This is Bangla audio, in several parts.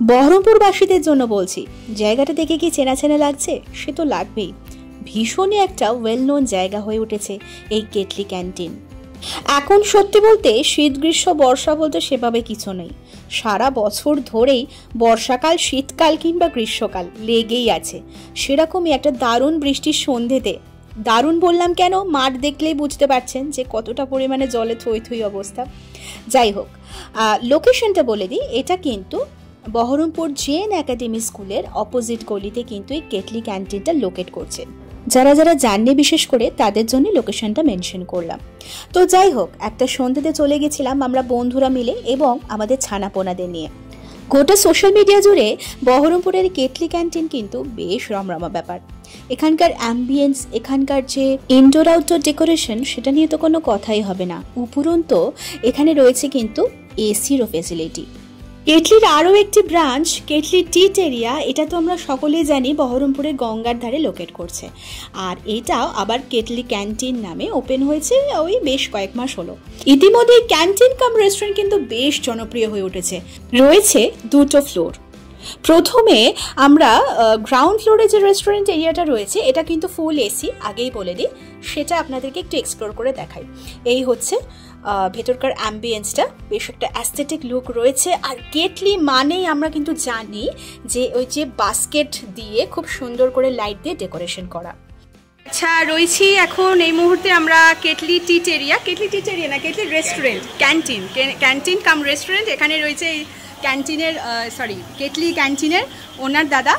বহরমপুরবাসীদের জন্য বলছি, জায়গাটা দেখে কি চেনা চেনা লাগছে? সে তো লাগবেই। ভীষণই একটা ওয়েল নোন জায়গা হয়ে উঠেছে এই কেটলি ক্যান্টিন। এখন সত্যি বলতে শীত গ্রীষ্ম বর্ষা বলতে সেভাবে কিছু নেই। সারা বছর ধরেই বর্ষাকাল শীতকাল কিংবা গ্রীষ্মকাল লেগেই আছে। সেরকমই একটা দারুণ বৃষ্টির সন্ধেতে, দারুণ বললাম কেন, মাঠ দেখলেই বুঝতে পারছেন যে কতটা পরিমাণে জলে থই থই অবস্থা। যাই হোক, লোকেশনটা বলে দিই, এটা কিন্তু বহরমপুর জেএন একাডেমি স্কুলের অপোজিট গলিতে কিন্তু এই কেটলি ক্যান্টিনটা লোকেট করছে। যারা যারা জাননি বিশেষ করে তাদের জন্য লোকেশনটা মেনশন করলাম। তো যাই হোক, একটা সন্ধ্যেতে চলে গেছিলাম আমরা বন্ধুরা মিলে এবং আমাদের ছানাপোনাদের নিয়ে। গোটা সোশ্যাল মিডিয়া জুড়ে বহরমপুরের কেটলি ক্যান্টিন কিন্তু বেশ রমরমা ব্যাপার। এখানকার অ্যাম্বিয়েন্স, এখানকার যে ইনডোর আউটডোর ডেকোরেশন, সেটা নিয়ে তো কোনো কথাই হবে না। উপরন্তু এখানে রয়েছে কিন্তু এসিরও ফেসিলিটি। কেটলির আরও একটি ব্রাঞ্চ কেটলি টিট এরিয়া, এটা তো আমরা সকলেই জানি বহরমপুরের গঙ্গার ধারে লোকেট করছে। আর এটাও আবার কেটলি ক্যান্টিন নামে ওপেন হয়েছে ওই বেশ কয়েক মাস হলো। ইতিমধ্যে ক্যান্টিন কাম রেস্টুরেন্ট কিন্তু বেশ জনপ্রিয় হয়ে উঠেছে। রয়েছে দুটো ফ্লোর। প্রথমে আমরা গ্রাউন্ড ফ্লোরে যে রেস্টুরেন্ট এরিয়াটা রয়েছে এটা কিন্তু ফুল এসি, আগেই বলে দিই, সেটা আপনাদেরকে একটু এক্সপ্লোর করে দেখাই। এই হচ্ছে ভেতরকার অ্যাম্বিয়েন্সটা, বেশ একটা অ্যাস্থেটিক লুক রয়েছে। আর কেটলি মানেই আমরা কিন্তু জানি যে ওই যে বাস্কেট দিয়ে খুব সুন্দর করে লাইট দিয়ে ডেকোরেশন করা। আচ্ছা, রয়েছি এখন এই মুহূর্তে আমরা কেটলি টিট এরিয়া না, কেটলি রেস্টুরেন্ট, ক্যান্টিন কাম রেস্টুরেন্ট। এখানে রয়েছে এই ক্যান্টিনের কেটলি ক্যান্টিনের ওনার দাদা।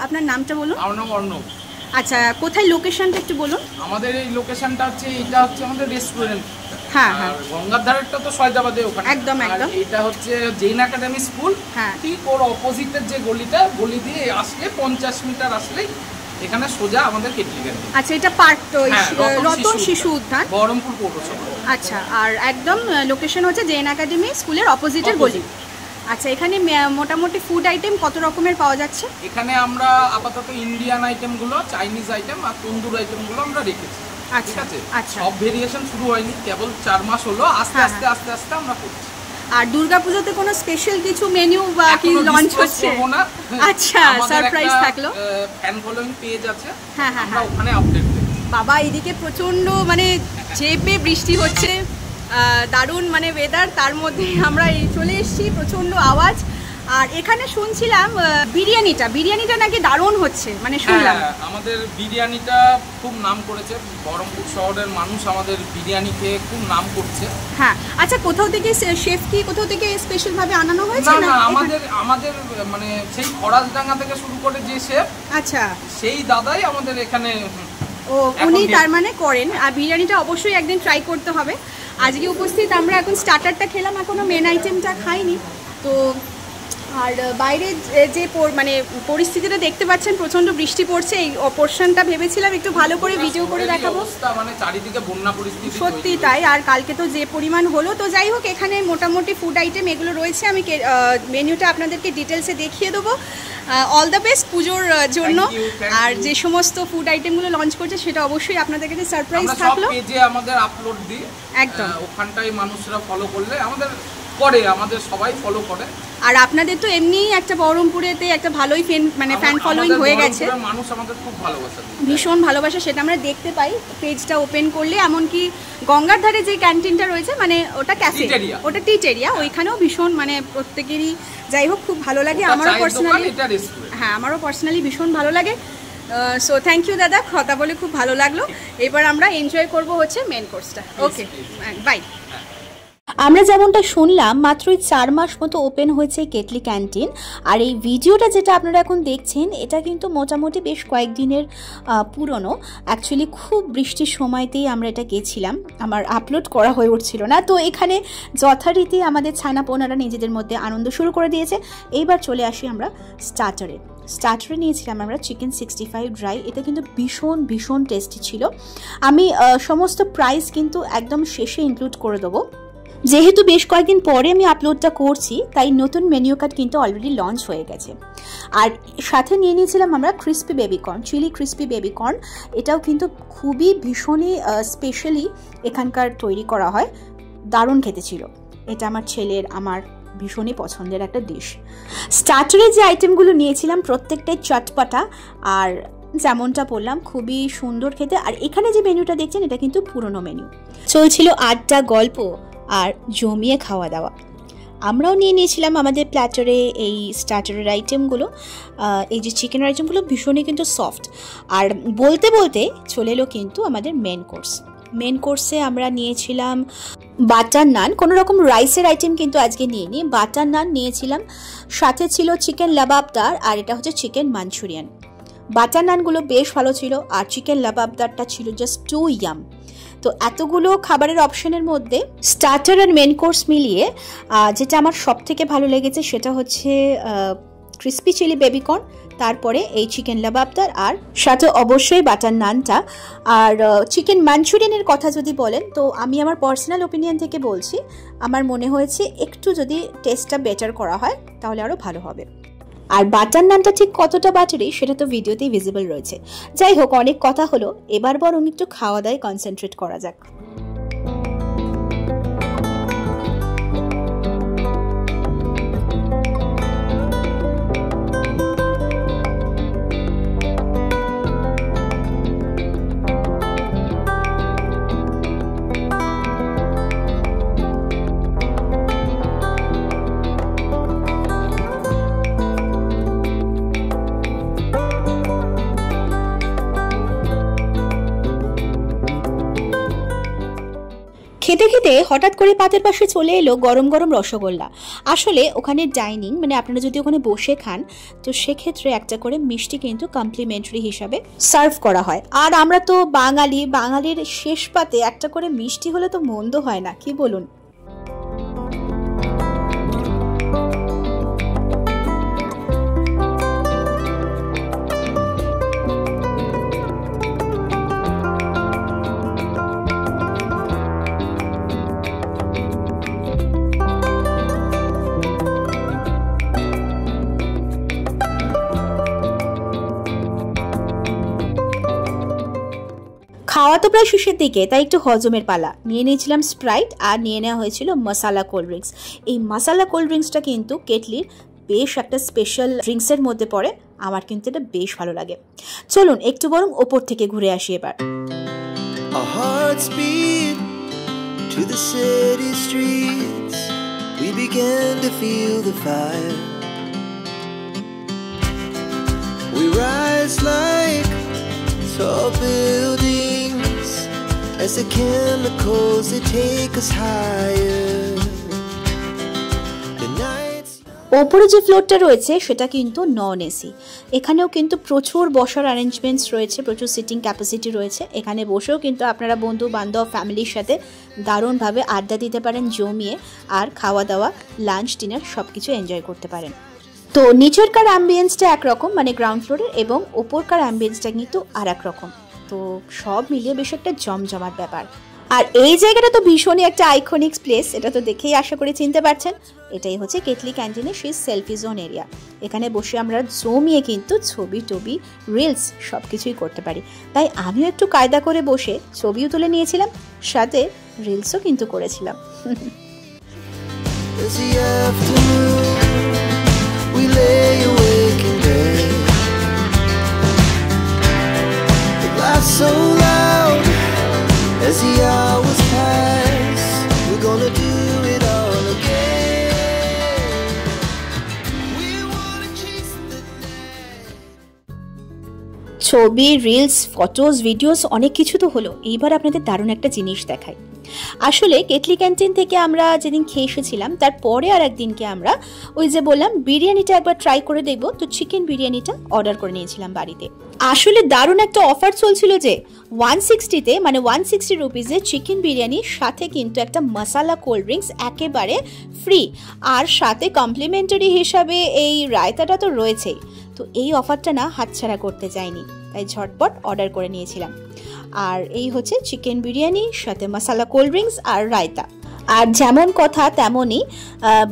আপনার নামটা বলুন। আমার নাম অর্ণব। আচ্ছা, কোথায় লোকেশনটা একটু বলুন। আমাদের এই লোকেশনটা হচ্ছে, এটা হচ্ছে আমাদের রেস্টুরেন্ট। হ্যাঁ হ্যাঁ, গঙ্গার ধারেরটা তো সয়দাবাদে ওখানে একদম একদম। এটা হচ্ছে জেএন একাডেমি স্কুল, ঠিক ওর অপোজিটের যে গলি দিয়ে আসলে 50 মিটার আসলেই এখানে সোজা আমাদের কেটলি ক্যান্টিন। আচ্ছা, এটা পার্ক তো রতন শিশু উদ্যান, বহরমপুর পৌরসভা। আচ্ছা, আর একদম লোকেশন হচ্ছে জেএন একাডেমি স্কুলের অপোজিটের গলি। আচ্ছা, এখানে মোটামুটি ফুড আইটেম কত রকমের পাওয়া যাচ্ছে? এখানে আমরা আপাতত ইন্ডিয়ান আইটেমগুলো, চাইনিজ আইটেম আর তন্দুর আইটেমগুলো আমরা রেখেছি। আচ্ছা আচ্ছা, সব ভেরিয়েশন শুরু হয়নি, কেবল 4 মাস হলো, আস্তে আস্তে আমরা করছি। আর দুর্গাপূজাতে কোনো স্পেশাল কিছু মেনু বা কি লঞ্চ হচ্ছে? আচ্ছা, সারপ্রাইজ থাকলো। ফ্যান ফলোইং পেজ আছে, হ্যাঁ, আমরা ওখানে আপডেট দেব। বাবা, এদিকে প্রচন্ড মানে চেপে বৃষ্টি হচ্ছে, দারুণ মানে ওয়েদার, তার মধ্যে আমরা এই চলে এসেছি, প্রচন্ড আওয়াজ। আর এখানে শুনছিলাম বিরিয়ানিটা নাকি দারুণ হচ্ছে, মানে শুনলাম। আমাদের বিরিয়ানিটা খুব নাম করেছে, বহরমপুর শহরের মানুষ আমাদের বিরিয়ানি খেয়ে খুব নাম করছে। হ্যাঁ, আচ্ছা, কোথাও থেকে শেফ কি কোথাও থেকে স্পেশাল ভাবে আনানো হয়েছে? না, আমাদের মানে সেই খরাজডাঙ্গা থেকে শুরু করে যে শেফ, আচ্ছা, সেই দাদাই আমাদের এখানে। ও, উনি তার মানে করেন। আর বিরিয়ানিটা অবশ্যই একদিন ট্রাই করতে হবে। আজকে উপস্থিত আমরা এখন স্টার্টারটা খেলাম, এখনো মেন আইটেমটা খাইনি তো। আর বাইরে যে মানে পরিস্থিতিটা দেখতে পাচ্ছেন, প্রচন্ড বৃষ্টি পড়ছে। এই পোর্শনটা ভেবেছিলাম একটু ভালো করে ভিডিও করে দেখাবো, মানে চারিদিকে বন্যা পরিস্থিতি, সত্যি তাই। আর কালকে তো যে পরিমাণ হলো, তো যাই হোক, এখানে মোটামুটি ফুড আইটেম এগুলো রয়েছে। আমি মেনুটা আপনাদেরকে ডিটেলসে দেখিয়ে দেবো। অল দ্য বেস্ট পুজোর জন্য। আর যে সমস্ত ফুড আইটেমগুলো লঞ্চ করছে সেটা অবশ্যই আপনাদের কাছে সারপ্রাইজ থাকলো। পেজে আমাদের আপলোড দিই, একদম ওখানটাই মানুষরা ফলো করলে আমাদের সবাই ফলো করে। আর আপনাদের তো এমনি একটা বহরমপুরেতে একটা ভালোই ফ্যান ফলোইং হয়ে গেছে, মানুষ আমাদের খুব ভালোবাসে, ভীষণ ভালোবাসা, সেটা আমরা দেখতে পাই পেজটা ওপেন করলে। এমনকি গঙ্গার ধারে যে ক্যান্টিনটা রয়েছে, মানে ওটা ক্যাফে, ওটা টিট এরিয়া, ওইখানেও ভীষণ মানে প্রত্যেকেরই, যাই হোক, খুব ভালো লাগে। আমারও পার্সোনালি ভীষণ ভালো লাগে। সো থ্যাংক ইউ দাদা, কথা বলে খুব ভালো লাগলো। এবার আমরা এনজয় করব হচ্ছে মেন কোর্সটা। ওকে, বাই। আমরা যেমনটা শুনলাম, মাত্রই 4 মাস মতো ওপেন হয়েছে কেটলি ক্যান্টিন। আর এই ভিডিওটা যেটা আপনারা এখন দেখছেন, এটা কিন্তু মোটামুটি বেশ কয়েকদিনের পুরনো। অ্যাকচুয়ালি খুব বৃষ্টির সময়তেই আমরা এটা গেছিলাম, আমার আপলোড করা হয়ে উঠছিল না। তো এখানে যথারীতি আমাদের ছানাপোনারা নিজেদের মধ্যে আনন্দ শুরু করে দিয়েছে। এইবার চলে আসি আমরা স্টার্টারে নিয়েছিলাম আমরা চিকেন 65 ড্রাই। এটা কিন্তু ভীষণ টেস্টি ছিল। আমি সমস্ত প্রাইস কিন্তু একদম শেষে ইনক্লুড করে দেবো। যেহেতু বেশ কয়েকদিন পরে আমি আপলোডটা করছি, তাই নতুন মেনু কার্ড কিন্তু অলরেডি লঞ্চ হয়ে গেছে। আর সাথে নিয়ে নিয়েছিলাম আমরা crispy baby corn, chilli crispy baby corn. এটাও কিন্তু ভীষণই স্পেশালি এখানকার তৈরি করা হয়, দারুণ খেতে ছিল। এটা আমার ছেলের, আমার ভীষণই পছন্দের একটা ডিশ। স্টার্টারের যে আইটেমগুলো নিয়েছিলাম প্রত্যেকটাই চটপটা, আর যেমনটা বললাম খুবই সুন্দর খেতে। আর এখানে যে মেনুটা দেখছেন এটা কিন্তু পুরনো মেনু। চলছিল আড্ডা, গল্প আর জমিয়ে খাওয়া দাওয়া। আমরাও নিয়ে নিয়েছিলাম আমাদের প্ল্যাটারে এই স্টার্টারের আইটেমগুলো। এই যে চিকেনের আইটেমগুলো ভীষণই কিন্তু সফট। আর বলতে বলতে চলে এলো কিন্তু আমাদের মেন কোর্স। মেন কোর্সে আমরা নিয়েছিলাম বাটার নান, কোনো রকম রাইসের আইটেম কিন্তু আজকে নিইনি, বাটার নান নিয়েছিলাম, সাথে ছিল চিকেন লাবাবদার, আর এটা হচ্ছে চিকেন মাঞ্চুরিয়ান। বাটার নানগুলো বেশ ভালো ছিল, আর চিকেন লাবাবদারটা ছিল জাস্ট টু ইয়াম। তো এতগুলো খাবারের অপশনের মধ্যে স্টার্টার আর মেন কোর্স মিলিয়ে যেটা আমার সব থেকে ভালো লেগেছে সেটা হচ্ছে ক্রিসপি চিলি বেবিকর্ন, তারপরে এই চিকেন লাবাবদার, আর সাথে অবশ্যই বাটার নানটা। আর চিকেন মাঞ্চুরিয়ানের কথা যদি বলেন তো আমি আমার পার্সোনাল ওপিনিয়ন থেকে বলছি, আমার মনে হয়েছে একটু যদি টেস্টটা বেটার করা হয় তাহলে আরও ভালো হবে। আর বাটার নানটা ঠিক কতটা বাটারি সেটা তো ভিডিওতেই ভিজিবল রয়েছে। যাই হোক, অনেক কথা হলো, এবার বরং একটু খাওয়া দাওয়ায় কনসেন্ট্রেট করা যাক। খেতে খেতে হঠাৎ করে পাতের পাশে চলে এলো গরম গরম রসগোল্লা। আসলে ওখানে ডাইনিং, মানে আপনারা যদি ওখানে বসে খান তো সেক্ষেত্রে একটা করে মিষ্টি কিন্তু কমপ্লিমেন্টারি হিসাবে সার্ভ করা হয়। আর আমরা তো বাঙালির শেষ পাতে একটা করে মিষ্টি হলে তো মন্দ হয় না, কি বলুন? খাওয়া তো প্রায় শেষের দিকে, তাই একটু হজমের পালা। নিয়ে নিয়েছিলাম স্প্রাইট, আর নিয়ে নেওয়া হয়েছিল মশালা কোল্ড ড্রিঙ্কস। এই মশালা কোল্ড ড্রিঙ্কসটা কিন্তু কেটলির বেশ একটা স্পেশাল ড্রিঙ্কসের মধ্যে পড়ে, আমার কিন্তু এটা বেশ ভালো লাগে। চলুন একটু বরং ওপর থেকে ঘুরে আসি এবার। Tall buildings, as the chemicals they take us higher. The nights. ওপরে যে ফ্লোরটা রয়েছে সেটা কিন্তু নন এসি। এখানেও কিন্তু প্রচুর বসার অ্যারেঞ্জমেন্টস রয়েছে, প্রচুর সিটিং ক্যাপাসিটি রয়েছে। এখানে বসেও কিন্তু আপনারা বন্ধু বান্ধব ফ্যামিলির সাথে দারুণভাবে আড্ডা দিতে পারেন জমিয়ে, আর খাওয়া দাওয়া, লাঞ্চ, ডিনার সব কিছু এনজয় করতে পারেন। তো নিচেরকার অ্যাম্বিয়েন্সটা একরকম, মানে গ্রাউন্ড ফ্লোরের, এবং ওপরকার অ্যাম্বিয়েন্সটা কিন্তু আর এক রকম। তো সব মিলিয়ে বেশ একটা জমজমাট ব্যাপার। আর এই জায়গাটা তো ভীষণই একটা আইকনিক প্লেস, এটা তো দেখেই আশা করে চিনতে পারছেন। এটাই হচ্ছে কেটলি ক্যান্টিনের সেই সেলফি জোন এরিয়া। এখানে বসে আমরা জমিয়ে কিন্তু ছবি টবি, রিলস সব কিছুই করতে পারি। তাই আমিও একটু কায়দা করে বসে ছবিও তুলে নিয়েছিলাম, সাথে রিলসও কিন্তু করেছিলাম। We lay awake in bed. The laughs so loud as the hours pass. We're gonna do it all again. We wanna chase the night. ছবি, রিলস, ফটোস, ভিডিওস অনেক কিছু তো হলো। এইবার আপনাদের দারুণ একটা জিনিস দেখাই। আসলে কেটলি ক্যান্টিন থেকে আমরা যেদিন খেয়ে এসেছিলাম তারপরে আর একদিনকে আমরা ওই যে বললাম বিরিয়ানিটা একবার ট্রাই করে দেখবো, তো চিকেন বিরিয়ানিটা অর্ডার করে নিয়েছিলাম বাড়িতে। আসলে দারুণ একটা অফার চলছিল যে 160-তে, মানে 160 রুপিজে চিকেন বিরিয়ানির সাথে কিন্তু একটা মশালা কোল্ড ড্রিঙ্কস একেবারে ফ্রি, আর সাথে কমপ্লিমেন্টারি হিসাবে এই রায়তাটা তো রয়েছেই। তো এই অফারটা না হাতছাড়া করতে চাইনি, তাই ঝটপট অর্ডার করে নিয়েছিলাম। আর এই হচ্ছে চিকেন বিরিয়ানি, সাথে মশালা কোল্ড ড্রিঙ্কস আর রায়তা। আর যেমন কথা তেমনই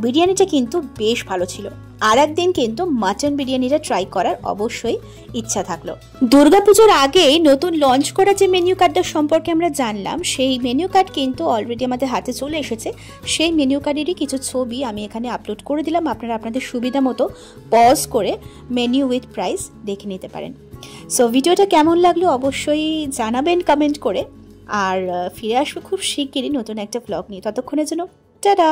বিরিয়ানিটা কিন্তু বেশ ভালো ছিল। আর একদিন কিন্তু মাটন বিরিয়ানিটা ট্রাই করার অবশ্যই ইচ্ছা থাকলো। দুর্গাপুজোর আগেই নতুন লঞ্চ করা যে মেনু কার্ডটার সম্পর্কে আমরা জানলাম, সেই মেনু কার্ড কিন্তু অলরেডি আমাদের হাতে চলে এসেছে। সেই মেনু কার্ডেরই কিছু ছবি আমি এখানে আপলোড করে দিলাম, আপনারা আপনাদের সুবিধা মতো পজ করে মেনু উইথ প্রাইস দেখে নিতে পারেন। সো ভিডিওটা কেমন লাগলো অবশ্যই জানাবেন কমেন্ট করে, আর ফিরে আসবো খুব শিগগিরই নতুন একটা ব্লগ নিয়ে। ততক্ষণের জন্য টাটা।